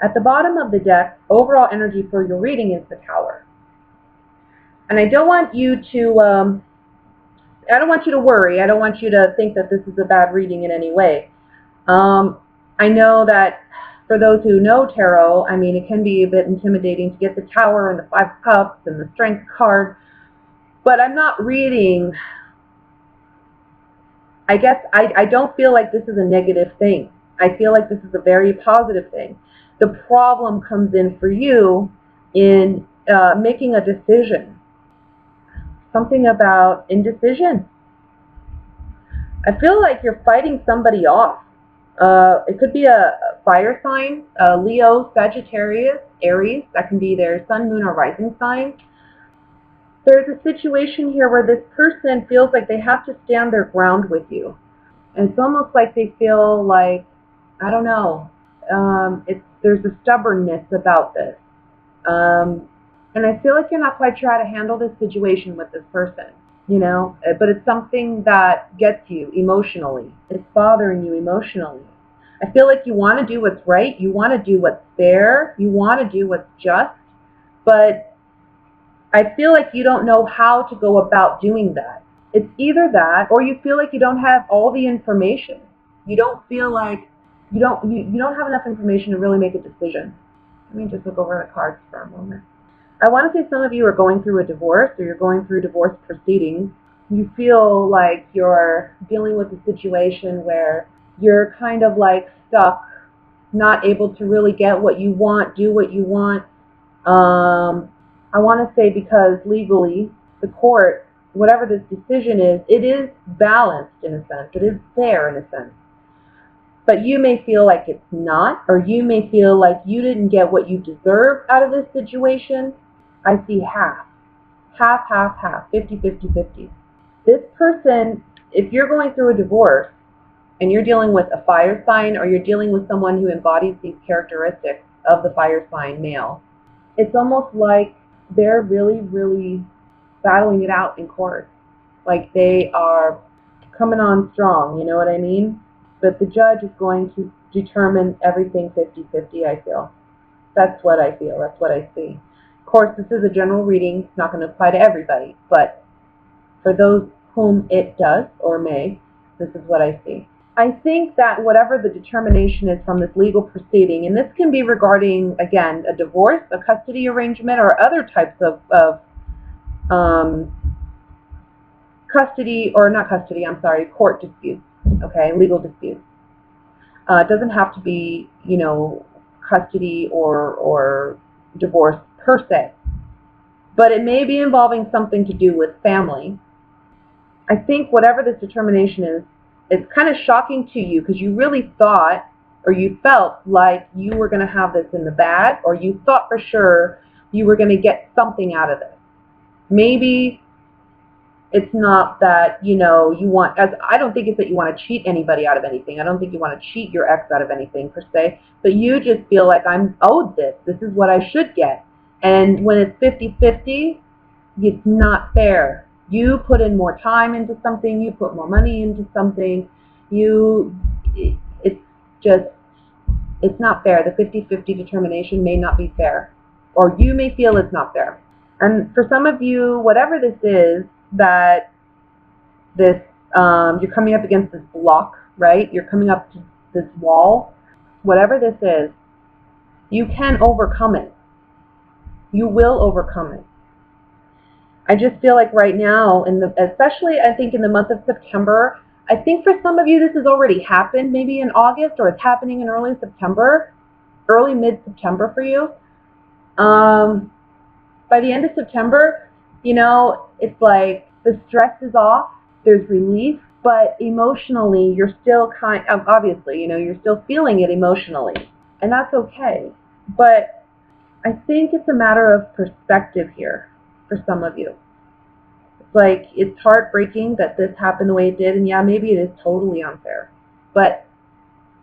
At the bottom of the deck, overall energy for your reading is the Tower. And I don't want you to worry. I don't want you to think that this is a bad reading in any way. I know that for those who know tarot, I mean, it can be a bit intimidating to get the Tower and the Five of Cups and the Strength card. But I'm not reading, I guess, I don't feel like this is a negative thing. I feel like this is a very positive thing. The problem comes in for you in making a decision. Something about indecision. I feel like you're fighting somebody off. It could be a fire sign, Leo, Sagittarius, Aries. That can be their sun, moon, or rising sign. There's a situation here where this person feels like they have to stand their ground with you. And it's almost like they feel like, I don't know, there's a stubbornness about this. And I feel like you're not quite sure how to handle this situation with this person, you know, but it's something that gets you emotionally. It's bothering you emotionally. I feel like you want to do what's right, you want to do what's fair, you want to do what's just, but I feel like you don't know how to go about doing that. It's either that, or you feel like you don't have all the information. You don't feel like you don't have enough information to really make a decision. Let me just look over the cards for a moment. I want to say some of you are going through a divorce, or you're going through divorce proceedings. You feel like you're dealing with a situation where you're kind of like stuck, not able to really get what you want, do what you want. I want to say because legally, the court, whatever this decision is, it is balanced in a sense. It is fair in a sense. But you may feel like it's not, or you may feel like you didn't get what you deserve out of this situation. I see half, 50-50. This person, if you're going through a divorce and you're dealing with a fire sign, or you're dealing with someone who embodies these characteristics of the fire sign male, it's almost like they're really, really battling it out in court. Like they are coming on strong, you know what I mean? But the judge is going to determine everything 50-50, I feel. That's what I feel. That's what I see. Of course, this is a general reading. It's not going to apply to everybody. But for those whom it does or may, this is what I see. I think that whatever the determination is from this legal proceeding, and this can be regarding, again, a divorce, a custody arrangement, or other types of custody, or not custody, I'm sorry, court disputes, okay, legal disputes. It doesn't have to be, you know, custody or divorce per se, but it may be involving something to do with family. I think whatever this determination is, it's kind of shocking to you because you really thought, or you felt like you were going to have this in the bag, or you thought for sure you were going to get something out of it. Maybe it's not that, you know, you want, as I don't think it's that you want to cheat anybody out of anything. I don't think you want to cheat your ex out of anything per se, but you just feel like I'm owed this. This is what I should get. And when it's 50-50, it's not fair. You put in more time into something, you put more money into something, it's not fair. The 50-50 determination may not be fair, or you may feel it's not fair. And for some of you, whatever this is, that this, you're coming up against this block, right? You're coming up to this wall. Whatever this is, you can overcome it. You will overcome it. I just feel like right now, especially I think in the month of September, I think for some of you this has already happened, maybe in August, or it's happening in early September, early mid-September for you. By the end of September, you know, it's like the stress is off, there's relief, but emotionally you're still obviously, you know, you're still feeling it emotionally, and that's okay. But I think it's a matter of perspective here for some of you. It's like, it's heartbreaking that this happened the way it did, and yeah, maybe it is totally unfair. But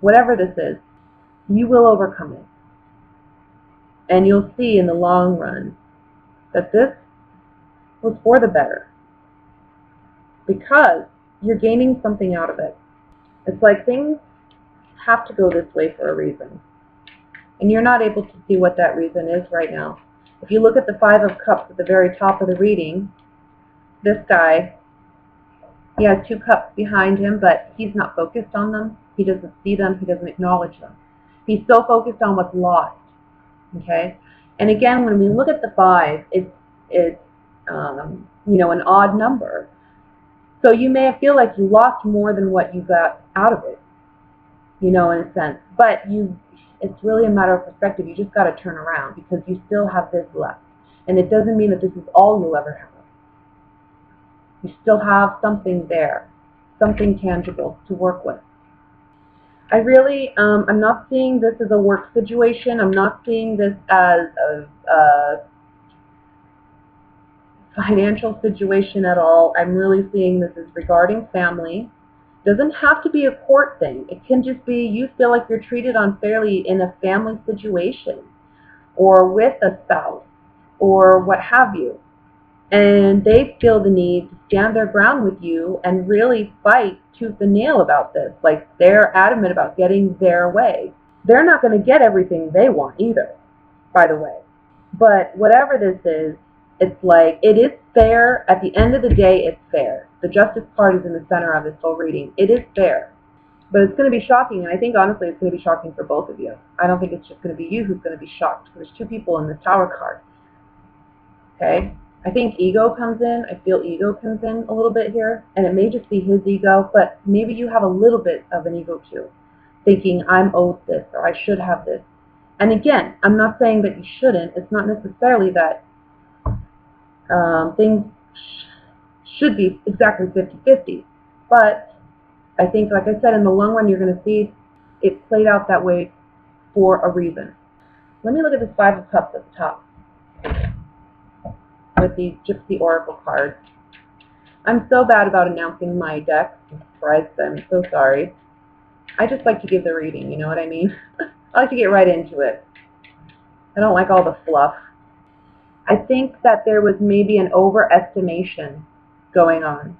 whatever this is, you will overcome it. And you'll see in the long run that this was for the better, because you're gaining something out of it. It's like things have to go this way for a reason. And you're not able to see what that reason is right now. If you look at the Five of Cups at the very top of the reading, this guy, he has 2 cups behind him, but he's not focused on them. He doesn't see them. He doesn't acknowledge them. He's so focused on what's lost. Okay? And again, when we look at the 5, it's you know, an odd number. So you may feel like you lost more than what you got out of it, you know, in a sense. But it's really a matter of perspective. You just got to turn around because you still have this left. And it doesn't mean that this is all you'll ever have. You still have something there, something tangible to work with. I really, I'm not seeing this as a work situation. I'm not seeing this as a financial situation at all. I'm really seeing this as regarding family. It doesn't have to be a court thing. It can just be you feel like you're treated unfairly in a family situation or with a spouse or what have you. And they feel the need to stand their ground with you and really fight tooth and nail about this. Like, they're adamant about getting their way. They're not going to get everything they want either, by the way. But whatever this is, it's like, it is fair. At the end of the day, it's fair. The Justice card is in the center of this whole reading. It is fair. But it's going to be shocking, and I think, honestly, it's going to be shocking for both of you. I don't think it's just going to be you who's going to be shocked. There's 2 people in the Tower card. Okay? I think ego comes in. I feel ego comes in a little bit here, and it may just be his ego, but maybe you have a little bit of an ego too, thinking I'm owed this or I should have this. And again, I'm not saying that you shouldn't. It's not necessarily that things should be exactly 50-50, but I think, like I said, in the long run, you're going to see it played out that way for a reason. Let me look at this 5 of Cups at the top with these Gypsy Oracle cards. I'm so bad about announcing my deck. I'm surprised. I'm so sorry. I just like to give the reading, you know what I mean? I like to get right into it. I don't like all the fluff. I think that there was maybe an overestimation going on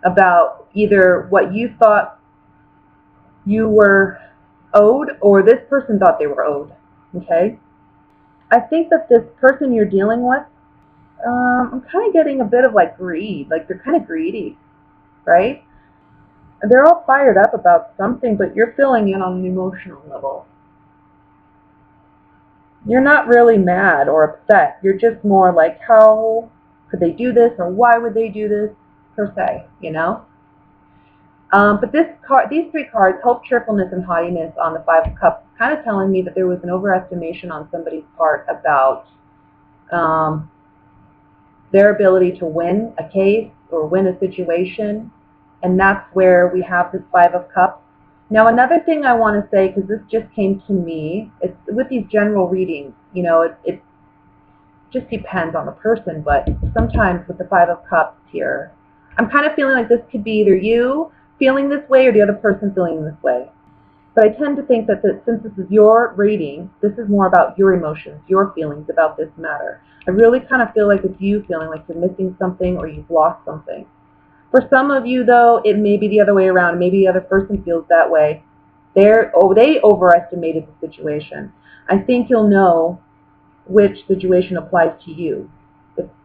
about either what you thought you were owed or this person thought they were owed, okay? I think that this person you're dealing with, I'm kind of getting a bit of like greed, like they're kind of greedy, right? They're all fired up about something, but you're filling in on an emotional level. You're not really mad or upset. You're just more like, how could they do this, or why would they do this, per se, you know? But these 3 cards, hope, cheerfulness, and haughtiness on the 5 of Cups, kind of telling me that there was an overestimation on somebody's part about their ability to win a case or win a situation, and that's where we have this 5 of Cups. Now, another thing I want to say, because this just came to me, it's with these general readings, you know, it just depends on the person, but sometimes with the 5 of Cups here, I'm kind of feeling like this could be either you feeling this way or the other person feeling this way. But I tend to think that since this is your reading, this is more about your emotions, your feelings about this matter. I really kind of feel like it's you feeling like you're missing something or you've lost something. For some of you, though, it may be the other way around. Maybe the other person feels that way. They overestimated the situation. I think you'll know which situation applies to you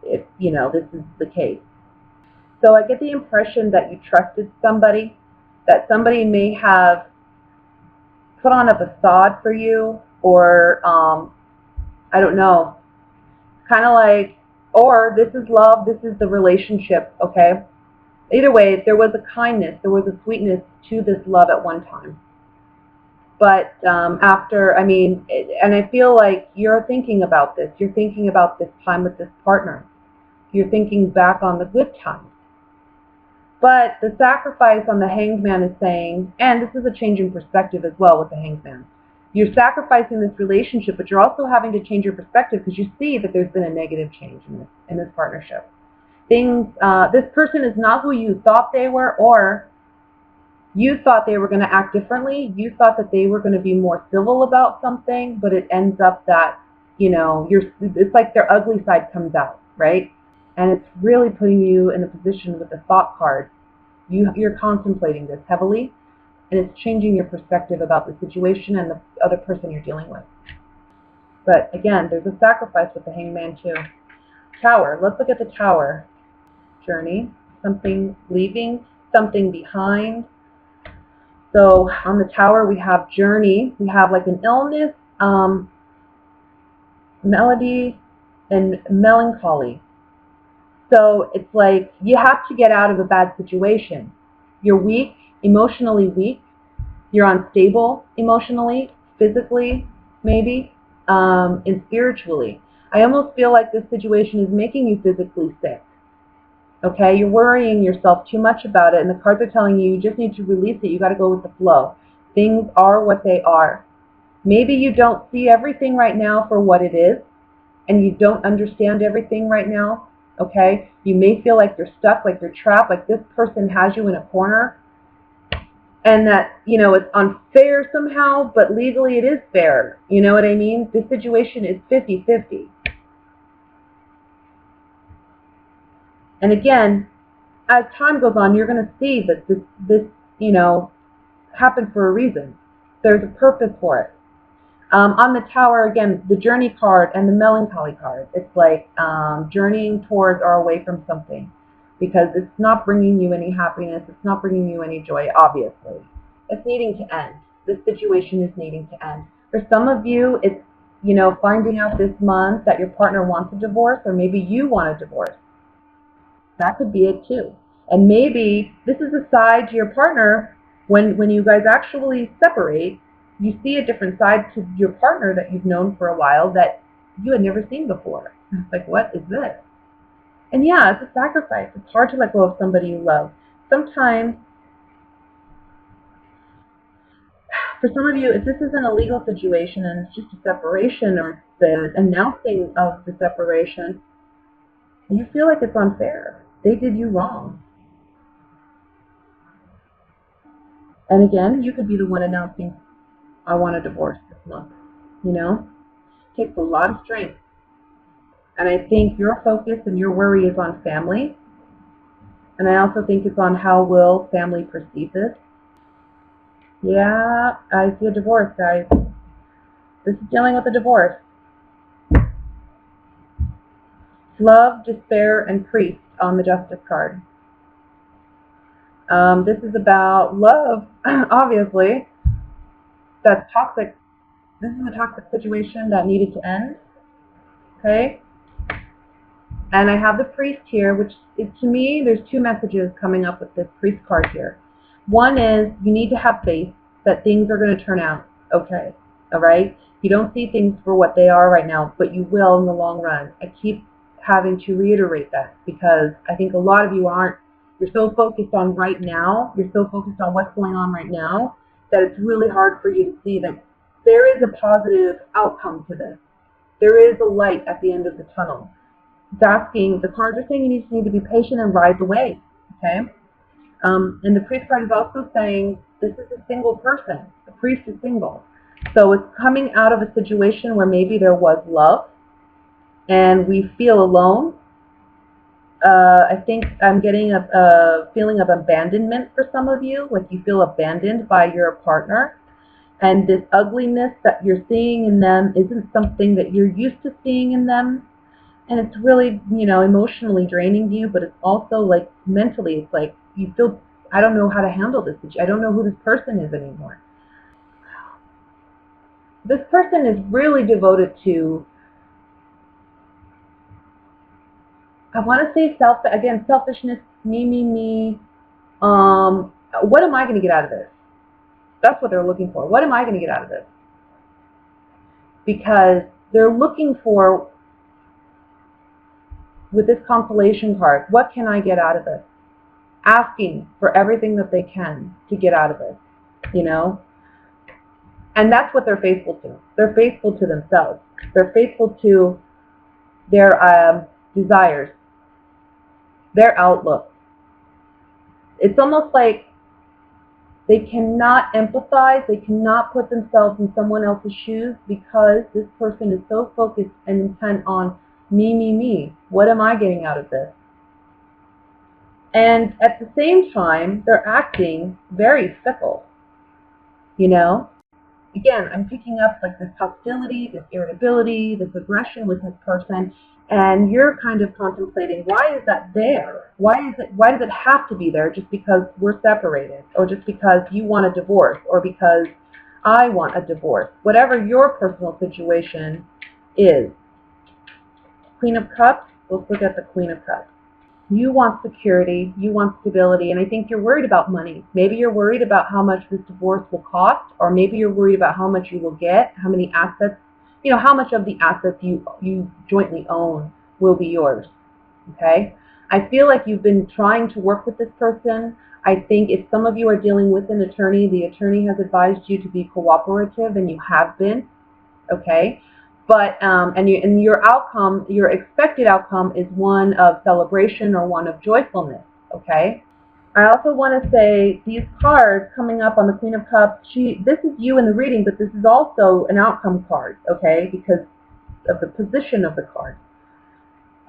if you know, this is the case. So I get the impression that you trusted somebody, that somebody may have put on a facade for you, or I don't know, kind of like, or this is love, this is the relationship, okay? Either way, there was a kindness, there was a sweetness to this love at one time. But after, I mean, and I feel like you're thinking about this. You're thinking about this time with this partner. You're thinking back on the good times. But the sacrifice on the Hanged Man is saying, and this is a change in perspective as well with the Hanged Man. You're sacrificing this relationship, but you're also having to change your perspective because you see that there's been a negative change in this partnership. This person is not who you thought they were, or you thought they were going to act differently. You thought that they were going to be more civil about something, but it ends up that, you know, it's like their ugly side comes out, right? And it's really putting you in a position with the Thought card. You're contemplating this heavily, and it's changing your perspective about the situation and the other person you're dealing with. But again, there's a sacrifice with the Hangman too. Tower. Let's look at the Tower. Journey. Something leaving, something behind. So on the Tower we have journey. We have like an illness, melody, and melancholy. So it's like you have to get out of a bad situation. You're weak, emotionally weak. You're unstable emotionally, physically, maybe, and spiritually. I almost feel like this situation is making you physically sick. Okay, you're worrying yourself too much about it, and the cards are telling you you just need to release it. You got to go with the flow. Things are what they are. Maybe you don't see everything right now for what it is, and you don't understand everything right now. Okay, you may feel like you're stuck, like you're trapped, like this person has you in a corner, and that, you know, it's unfair somehow, but legally it is fair. You know what I mean? This situation is 50-50. And again, as time goes on, you're going to see that this, you know, happened for a reason. There's a purpose for it. On the Tower, again, the journey card and the melancholy card. It's like journeying towards or away from something, because it's not bringing you any happiness. It's not bringing you any joy, obviously. It's needing to end. This situation is needing to end. For some of you, it's, you know, finding out this month that your partner wants a divorce, or maybe you want a divorce. That could be it too. And maybe this is a side to your partner when you guys actually separate. You see a different side to your partner that you've known for a while that you had never seen before. It's like, what is this? And yeah, it's a sacrifice. It's hard to let go of somebody you love. Sometimes, for some of you, if this isn't a legal situation and it's just a separation or the announcing of the separation, you feel like it's unfair. They did you wrong. And again, you could be the one announcing, I want a divorce this month. You know? It takes a lot of strength. And I think your focus and your worry is on family. And I also think it's on how will family perceive this. Yeah, I see a divorce, guys. This is dealing with a divorce. Love, despair, and priest on the Justice card. This is about love, obviously. That's toxic. This is a toxic situation that needed to end. Okay? And I have the priest here, which is, to me, there's two messages coming up with this priest card here. One is you need to have faith that things are going to turn out okay. All right? You don't see things for what they are right now, but you will in the long run. I keep having to reiterate that because I think a lot of you aren't. You're so focused on right now. You're so focused on what's going on right now that it's really hard for you to see that there is a positive outcome to this. There is a light at the end of the tunnel. It's asking, the cards are saying you just need to be patient and ride the wave, okay? And the priest card is also saying this is a single person. The priest is single. So it's coming out of a situation where maybe there was love and we feel alone. I think I'm getting a feeling of abandonment for some of you, like you feel abandoned by your partner. And this ugliness that you're seeing in them isn't something that you're used to seeing in them. And it's really, you know, emotionally draining you, but it's also like mentally, it's like you feel, I don't know how to handle this. I don't know who this person is anymore. This person is really devoted to, I want to say selfishness, me. What am I going to get out of this? That's what they're looking for. What am I going to get out of this? Because they're looking for, with this consolation card, what can I get out of this? Asking for everything that they can to get out of it, you know? And that's what they're faithful to. They're faithful to themselves. They're faithful to their desires, their outlook. It's almost like they cannot empathize, they cannot put themselves in someone else's shoes because this person is so focused and intent on me. What am I getting out of this? And at the same time, they're acting very fickle, you know? again, I'm picking up like this hostility, this irritability, this aggression with this person, and you're kind of contemplating, why is that there? Why does it have to be there just because we're separated, or just because you want a divorce, or because I want a divorce? Whatever your personal situation is. Queen of Cups, let's look at the Queen of Cups. You want security, you want stability, and I think you're worried about money. Maybe you're worried about how much this divorce will cost, or maybe you're worried about how much you will get, how many assets, how much of the assets you jointly own will be yours. Okay? I feel like you've been trying to work with this person. I think if some of you are dealing with an attorney, the attorney has advised you to be cooperative, and you have been. Okay? But and your outcome, your expected outcome, is one of celebration or one of joyfulness. Okay. I also want to say these cards coming up on the Queen of Cups. This is you in the reading, but this is also an outcome card. Okay, because of the position of the card.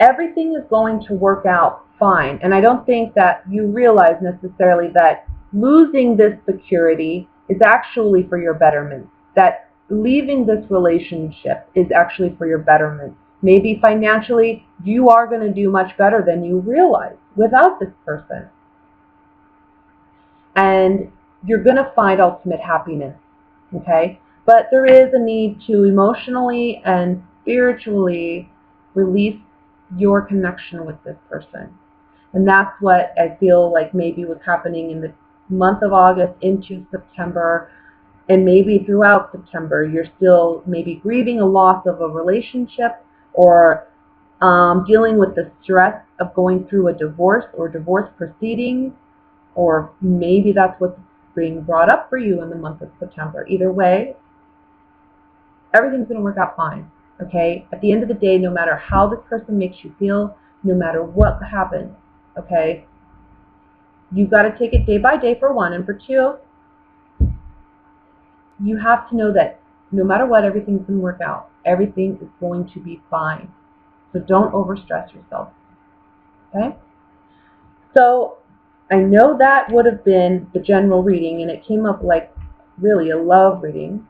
Everything is going to work out fine, and I don't think that you realize necessarily that losing this security is actually for your betterment. That leaving this relationship is actually for your betterment. Maybe financially, you are going to do much better than you realize without this person. And you're going to find ultimate happiness, okay? But there is a need to emotionally and spiritually release your connection with this person. And that's what I feel like maybe was happening in the month of August into September. And maybe throughout September, you're still maybe grieving a loss of a relationship, or dealing with the stress of going through a divorce or divorce proceedings, or maybe that's what's being brought up for you in the month of September. Either way, everything's going to work out fine. Okay? At the end of the day, no matter how this person makes you feel, no matter what happens, okay, you've got to take it day by day, for one, and for two, you have to know that no matter what, everything's going to work out. Everything is going to be fine. So don't overstress yourself. Okay? So I know that would have been the general reading, and it came up like really a love reading.